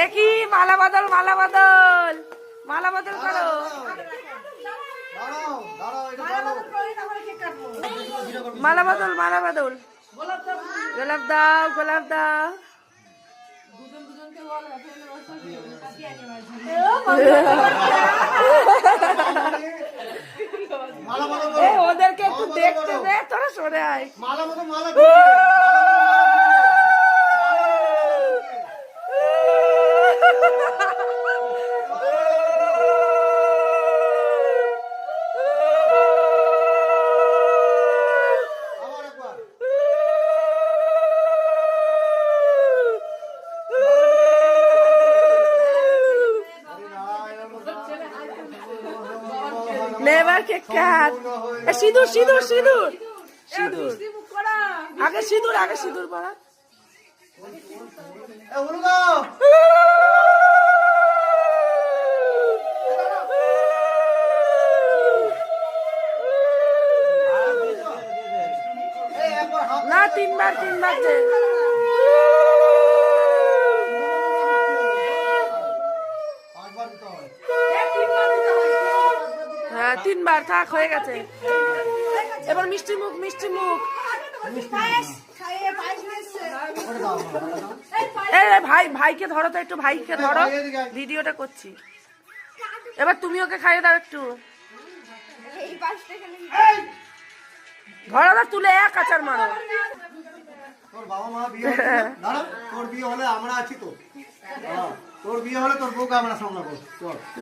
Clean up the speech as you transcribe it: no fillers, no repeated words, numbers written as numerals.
দেখি মালা বদল মালা বদল মালা বদল করো। মালা বদল মালা বদল। গোলাপ দাও গোলাপ দাও। ওদেরকে একটু দেখতে দে, তোরা সরে আয়। নেবার কে কাট সিঁদুর সিঁদুর সিঁদুর সিঁদুর আগে সিঁদুর আগে সিঁদুর পড়া। না তিনবার তিনবার দে। হ্যাঁ তিনবার থাক হয়ে গেছে। এবার মিষ্টি মুখ মিষ্টি মুখ। ভাই ভাইকে ধরো তো একটু, ভাইকে ধরো, ভিডিওটা করছি। এবার তুমি ওকে খাইয়ে দাও একটু। ধরো না তুলে এক আচার মারো। তোর বাবা মা বিয়ে তোর বিয়ে হলে আমরা আছি তো, তোর বিয়ে হলে তোর বউকে আমরা সামলাবো।